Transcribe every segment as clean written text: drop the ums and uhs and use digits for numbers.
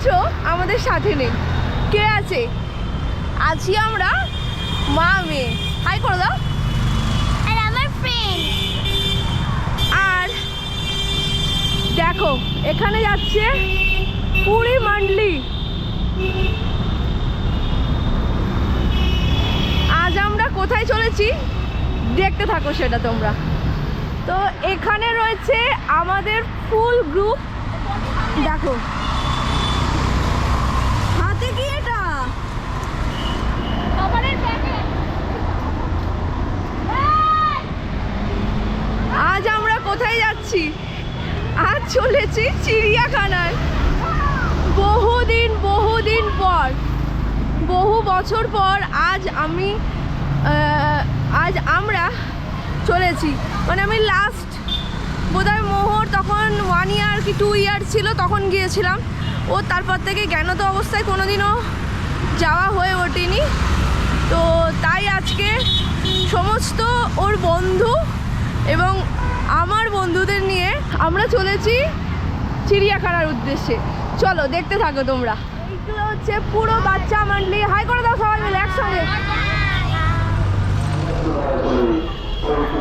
পাচ্ছ আমাদের সাথে নেই, কে আছে? আছি আমরা মা মেয়ে। হাই করে দাও। আর আমার ফ্রেন্ড। আর দেখো এখানে যাচ্ছে পুরী মান্ডলি। আজ আমরা কোথায় চলেছি দেখতে থাকো সেটা তোমরা। তো এখানে রয়েছে আমাদের ফুল গ্রুপ। দেখো হাতে কি এটা? আজ আমরা কোথায় যাচ্ছি? আজ চলেছি চিড়িয়াখানায়। বহুদিন পর, বহু বছর পর আজ আমরা চলেছি। মানে আমি লাস্ট বোধহয় মোহর তখন 1 ইয়ার কি 2 ইয়ার ছিল, তখন গিয়েছিলাম। ও তারপর থেকে জ্ঞানত অবস্থায় কোনোদিনও যাওয়া হয়ে ওঠেনি। তো তাই আজকে সমস্ত ওর বন্ধু এবং আমার বন্ধুদের নিয়ে আমরা চলেছি চিড়িয়াখানার উদ্দেশ্যে। চলো দেখতে থাকো তোমরা। এইগুলো হচ্ছে পুরো বাচ্চা মান্ডলি। হাই করে দাও সবাই মিলে একসঙ্গে।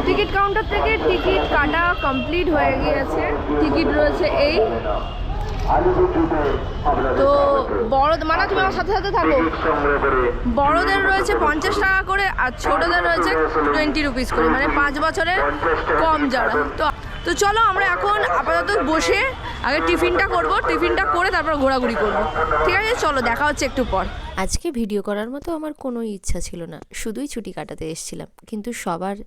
টিকিট কাউন্টার থেকে টিকিট কাটা কমপ্লিট হয়ে গিয়েছে। টিকিট রয়েছে এই। তো বড় মানে তুমি আমার সাথে সাথে থাকো। বড়দের রয়েছে 50 টাকা করে আর ছোটদের রয়েছে 20 রুপিস করে, মানে 5 বছরের কম যারা। তো চলো আমরা এখন আপাতত বসে আগে টিফিনটা করব, টিফিনটা করে তারপর ঘোরাঘুরি করব। ঠিক আছে, চলো দেখা হচ্ছে একটু পর। আজকে ভিডিও করার মতো আমার কোনো ইচ্ছা ছিল না, শুধুই ছুটি কাটাতে এসেছিলাম, কিন্তু সবার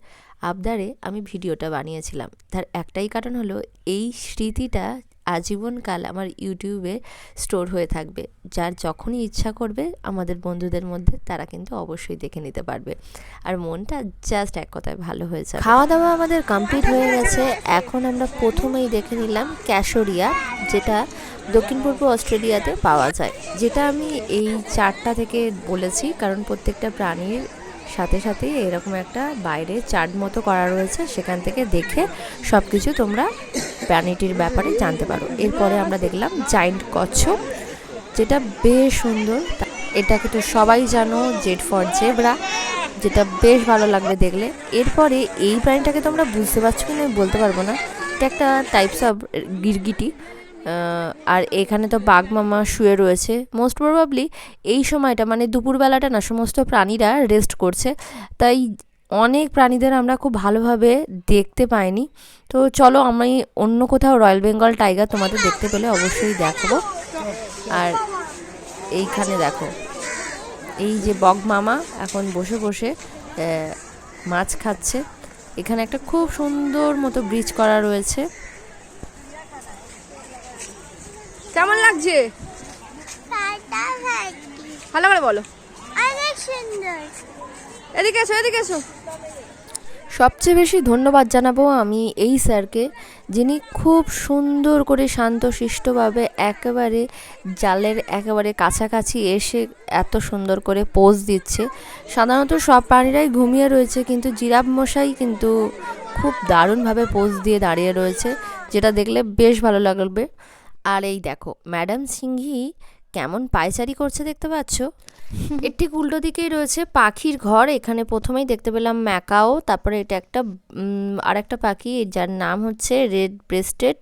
আবদারে আমি ভিডিওটা বানিয়েছিলাম। তার একটাই কারণ হলো এই স্মৃতিটা আজীবনকাল আমার ইউটিউবে স্টোর হয়ে থাকবে। যার যখনই ইচ্ছা করবে আমাদের বন্ধুদের মধ্যে তারা কিন্তু অবশ্যই দেখে নিতে পারবে, আর মনটা জাস্ট এক কথায় ভালো হয়েছে। খাওয়া দাওয়া আমাদের কমপ্লিট হয়ে গেছে। এখন আমরা প্রথমেই দেখে নিলাম ক্যাশোরিয়া, যেটা দক্ষিণ পূর্ব অস্ট্রেলিয়াতে পাওয়া যায়। যেটা আমি এই চার্টটা থেকে বলেছি, কারণ প্রত্যেকটা প্রাণীর সাথে সাথে এরকম একটা বাইরে চার্ট মতো করা রয়েছে, সেখান থেকে দেখে সব কিছু তোমরা প্রাণীটির ব্যাপারে জানতে পারো। এরপরে আমরা দেখলাম জায়ান্ট কচ্ছপ, যেটা বেশ সুন্দর। এটাকে তো সবাই জানো, জেড ফর জেব্রা, যেটা বেশ ভালো লাগবে দেখলে। এরপরে এই প্রাণীটাকে তোমরা বুঝতে পারছো কিনা বলতে পারবো না, এটা একটা টাইপস অফ গিরগিটি। আর এখানে তো বাঘ মামা শুয়ে রয়েছে। মোস্ট প্রবাবলি এই সময়টা মানে দুপুরবেলাটা না, সমস্ত প্রাণীরা রেস্ট করছে, তাই অনেক প্রাণীদের আমরা খুব ভালোভাবে দেখতে পাইনি। তো চলো আমি অন্য কোথাও রয়্যাল বেঙ্গল টাইগার তোমাদের দেখতে পেলে অবশ্যই দেখাবো। আর এইখানে দেখো এই যে বগ মামা এখন বসে বসে মাছ খাচ্ছে। এখানে একটা খুব সুন্দর মতো ব্রিজ করা রয়েছে। কেমন লাগছে? ভালো করে বলো। অনেক সুন্দর। এদিকে এসো, এদিকে এসো। সবচেয়ে বেশি ধন্যবাদ জানাবো আমি এই স্যারকে, যিনি খুব সুন্দর করে শান্তশিষ্টভাবে একেবারে জালের একেবারে কাছাকাছি এসে এত সুন্দর করে পোজ দিচ্ছে। সাধারণত সব প্রাণীরাই ঘুমিয়ে রয়েছে, কিন্তু জিরাফ মশাই কিন্তু খুব দারুণভাবে পোজ দিয়ে দাঁড়িয়ে রয়েছে, যেটা দেখলে বেশ ভালো লাগবে। আর এই দেখো ম্যাডাম সিংহি কেমন পায়চারি করছে দেখতে পাচ্ছ। এর ঠিক উল্টো দিকেই রয়েছে পাখির ঘর। এখানে প্রথমেই দেখতে পেলাম ম্যাকাও, তারপরে এটা একটা আর একটা পাখি যার নাম হচ্ছে রেড ব্রেস্টেড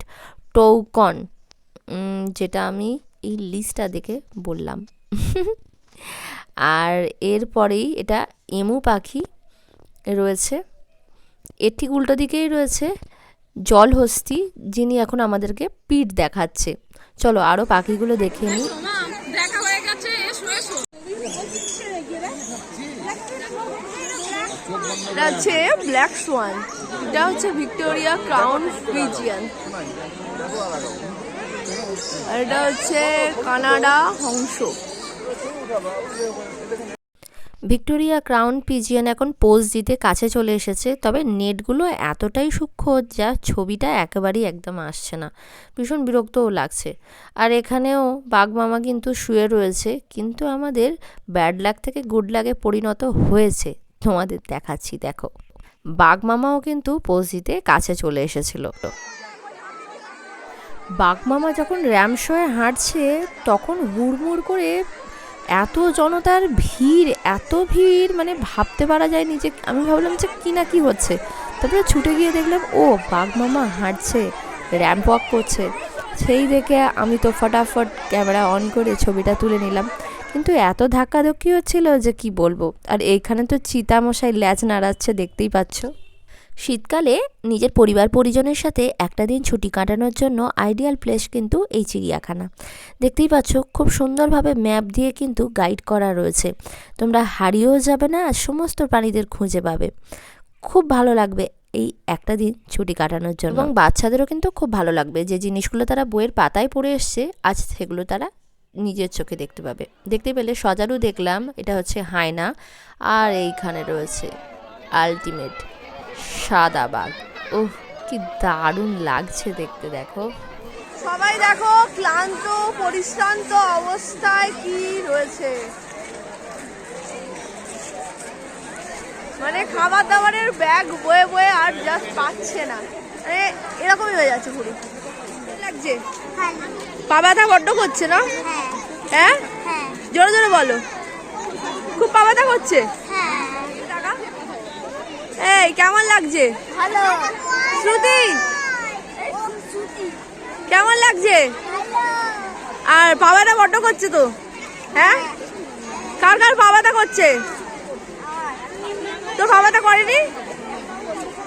টৌকন, যেটা আমি এই লিস্টটা দেখে বললাম। আর এরপরেই এটা এমু পাখি রয়েছে। এর ঠিক উল্টো দিকেই রয়েছে জলহস্তি, যিনি এখন আমাদেরকে পিঠ দেখাচ্ছে। চলো আরও পাখিগুলো দেখে নিই। এটা হচ্ছে ব্ল্যাক সোয়ান, এটা হচ্ছে ভিক্টোরিয়া ক্রাউন পিজিয়ন, আর এটা হচ্ছে Canada Hansa. Victoria crown pigeon এখন পোজ দিতে কাছে চলে এসেছে, তবে নেটগুলো এতটাই সূক্ষ্ম যা ছবিটা একেবারেই একদম আসছে না, ভীষণ বিরক্তও লাগছে। আর এখানেও বাঘ মামা কিন্তু শুয়ে রয়েছে, কিন্তু আমাদের ব্যাড লাক থেকে গুড লাকে পরিণত হয়েছে, তোমাদের দেখাচ্ছি দেখো। বাঘ মামাও কিন্তু পোজ দিতে কাছে চলে এসেছিল। বাঘমামা যখন র্যাম শোয়ে হাঁটছে তখন হুড়মুড় করে এত জনতার ভিড়, এত ভিড়, মানে ভাবতে পারা যায়নি। যে আমি ভাবলাম যে কী না কী হচ্ছে, তারপরে ছুটে গিয়ে দেখলাম ও বাঘমামা হাঁটছে, র্যাম্প ওয়াক করছে। সেই দেখে আমি তো ফটাফট ক্যামেরা অন করে ছবিটা তুলে নিলাম। কিন্তু এত ধাক্কাধক্কি হচ্ছিল যে কি বলবো। আর এইখানে তো চিতামশাই ল্যাজ নাড়াচ্ছে, দেখতেই পাচ্ছ। শীতকালে নিজের পরিবার পরিজনের সাথে একটা দিন ছুটি কাটানোর জন্য আইডিয়াল প্লেস কিন্তু এই চিড়িয়াখানা। দেখতেই পাচ্ছ খুব সুন্দরভাবে ম্যাপ দিয়ে কিন্তু গাইড করা রয়েছে, তোমরা হারিয়েও যাবে না, আর সমস্ত প্রাণীদের খুঁজে পাবে। খুব ভালো লাগবে এই একটা দিন ছুটি কাটানোর জন্য, এবং বাচ্চাদেরও কিন্তু খুব ভালো লাগবে। যে জিনিসগুলো তারা বইয়ের পাতায় পড়ে এসছে আজ সেগুলো তারা নিজের চোখে দেখতে পাবে। দেখতে পেলে সজারু দেখলাম, এটা হচ্ছে হায়না, আর এইখানে রয়েছে আলটিমেট সাদা বাঘ। ওহ কি দারুণ লাগছে দেখতে। দেখো সবাই দেখো ক্লান্ত পরিশ্রান্ত অবস্থায় কি রয়েছে, মানে খাবার দাবারের ব্যাগ বয়ে বয়ে আর জাস্ট পাচ্ছে না, মানে এরকমই হয়ে যাচ্ছে পুরো। লাগছে পা ব্যথা বড্ড করছে না? হ্যাঁ জোরে জোরে বলো, খুব পা ব্যথা করছে? এই কেমন লাগছে? ভালো। শ্রুতি কেমন লাগছে? আর পা ব্যথা বড্ড করছে তো? হ্যাঁ কার কার পা ব্যথা করছে? তো পা ব্যথা করেনি?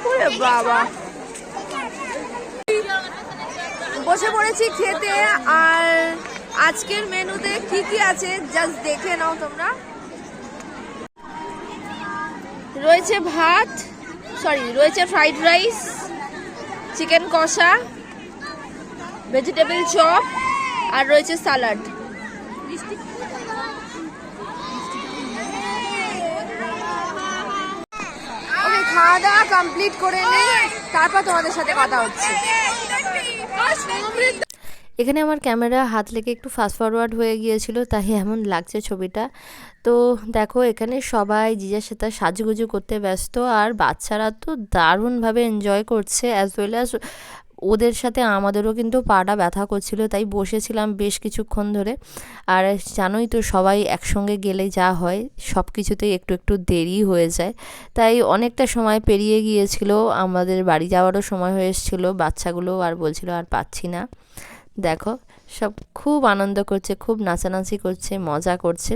ওরে বাবা, বসে পড়েছি খেতে। আর আজকের মেনুতে কি কি আছে জাস্ট দেখে নাও তোমরা। রয়েছে ভাত, রয়েছে ফ্রাইড রাইস, চিকেন কষা, ভেজিটেবল চপ, আর রয়েছে স্যালাড। ওকে, খাওয়া দাওয়া কমপ্লিট করে নিই, তারপর তোমাদের সাথে কথা হচ্ছে। এখানে আমার ক্যামেরা হাত লেগে একটু ফাস্ট ফরওয়ার্ড হয়ে গিয়েছিল, তাই এমন লাগছে ছবিটা। তো দেখো এখানে সবাই যে যার সাথে সাজুগুজু করতে ব্যস্ত, আর বাচ্চারা তো দারুণভাবে এনজয় করছে, অ্যাজ ওয়েল অ্যাজ ওদের সাথে আমাদেরও কিন্তু পাটা ব্যথা করছিল, তাই বসেছিলাম বেশ কিছুক্ষণ ধরে। আর জানোই তো সবাই একসঙ্গে গেলে যা হয়, সব কিছুতেই একটু একটু দেরি হয়ে যায়, তাই অনেকটা সময় পেরিয়ে গিয়েছিল। আমাদের বাড়ি যাওয়ারও সময় হয়ে এসেছিলো, বাচ্চাগুলো আর বলছিল আর পাচ্ছি না। দেখো সব খুব আনন্দ করছে, খুব নাচানাচি করছে, মজা করছে।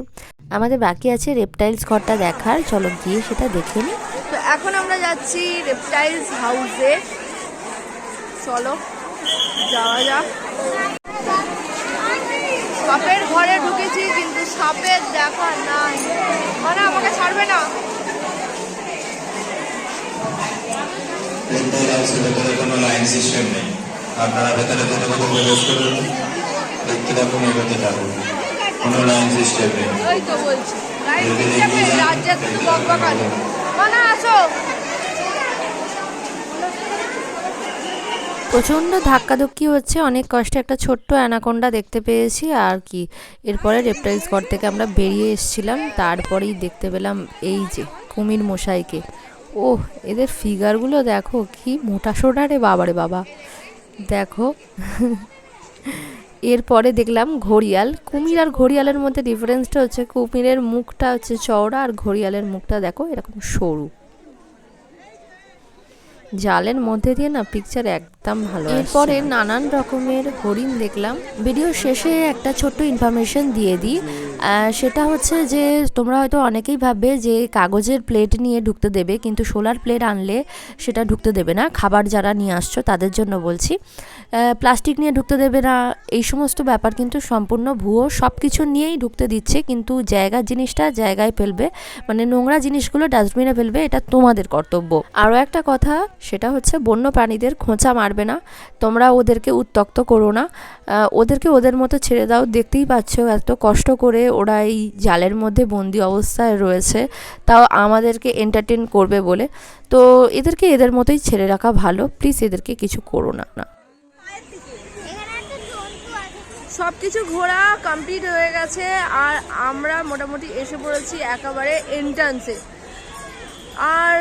আমাদের বাকি আছে রেপটাইলস ঘরটা দেখার, চলো গিয়ে সেটা দেখে নিই। তো এখন আমরা যাচ্ছি রেপটাইলস হাউসে, চলো যাওয়া যাক। সাপের ঘরে ঢুকেছি কিন্তু সাপের দেখা নাই, মানে আমাকে ছাড়বে না। কোনো লাইন সিস্টেম নেই, আপনারা ভেতরে প্রবেশ করুন, দেখতে থাকুন, এগোতে থাকুন, কোনো লাইন সিস্টেম নেই। ওই তো বলছি লাইন সিস্টেমে রাজ্যের বকবকানি, মানে আসো। প্রচণ্ড ধাক্কাধুক্কি হচ্ছে, অনেক কষ্টে একটা ছোট্ট অ্যানাকোন্ডা দেখতে পেয়েছি আর কি। এরপরে রেপটাইলস ঘর থেকে আমরা বেরিয়ে এসেছিলাম, তারপরেই দেখতে পেলাম এই যে কুমির মশাইকে। ওহ এদের ফিগারগুলো দেখো কি মোটা সোটা রে বাবারে বাবা, দেখো। এরপরে দেখলাম ঘড়িয়াল। কুমির আর ঘড়িয়ালের মধ্যে ডিফারেন্সটা হচ্ছে কুমিরের মুখটা হচ্ছে চওড়া, আর ঘড়িয়ালের মুখটা দেখো এরকম সরু। জালের মধ্যে দিয়ে না পিকচার একদম ভালো। এরপরে নানান রকমের হরিণ দেখলাম। ভিডিও শেষে একটা ছোট্ট ইনফরমেশন দিয়ে দিই, সেটা হচ্ছে যে তোমরা হয়তো অনেকেই ভাববে যে কাগজের প্লেট নিয়ে ঢুকতে দেবে, কিন্তু সোলার প্লেট আনলে সেটা ঢুকতে দেবে না। খাবার যারা নিয়ে আসছো তাদের জন্য বলছি, প্লাস্টিক নিয়ে ঢুকতে দেবে না, এই সমস্ত ব্যাপার কিন্তু সম্পূর্ণ ভুয়ো। সব কিছু নিয়েই ঢুকতে দিচ্ছে, কিন্তু জায়গার জিনিসটা জায়গায় ফেলবে, মানে নোংরা জিনিসগুলো ডাস্টবিনে ফেলবে, এটা তোমাদের কর্তব্য। আরও একটা কথা, সেটা হচ্ছে বন্য প্রাণীদের খোঁচা মারবে না, তোমরা ওদেরকে উত্ত্যক্ত করো না, ওদেরকে ওদের মতো ছেড়ে দাও। দেখতেই পাচ্ছ এত কষ্ট করে ওরা এই জালের মধ্যে বন্দি অবস্থায় রয়েছে, তাও আমাদেরকে এন্টারটেন করবে বলে। তো এদেরকে এদের মতোই ছেড়ে রাখা ভালো, প্লিজ এদেরকে কিছু করো না। সব কিছু ঘোরা কমপ্লিট হয়ে গেছে, আর আমরা মোটামুটি এসে পড়েছি একেবারে এন্ট্রান্সে। আর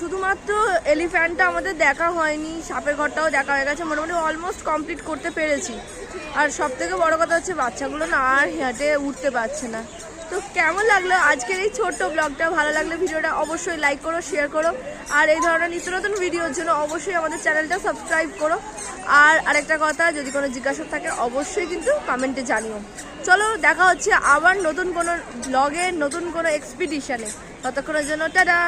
শুধুমাত্র এলিফ্যান্টটা আমাদের দেখা হয়নি, সাপের ঘরটাও দেখা হয়ে গেছে, মোটামুটি অলমোস্ট কমপ্লিট করতে পেরেছি। আর সব থেকে বড় কথা হচ্ছে বাচ্চাগুলো না আর হেঁটে উঠতে পারছে না। তো কেমন লাগলো আজকের এই ছোট্ট ব্লগটা? ভালো লাগলে ভিডিওটা অবশ্যই লাইক করো, শেয়ার করো, আর এই ধরনের নিত্য নতুন ভিডিওর জন্য অবশ্যই আমাদের চ্যানেলটা সাবস্ক্রাইব করো। আর আরেকটা কথা, যদি কোনো জিজ্ঞাসা থাকে অবশ্যই কিন্তু কমেন্টে জানিও। চলো দেখা হচ্ছে আবার নতুন কোনো ব্লগে, নতুন কোনো এক্সপিডিশনে। ততক্ষণের জন্য টাটা।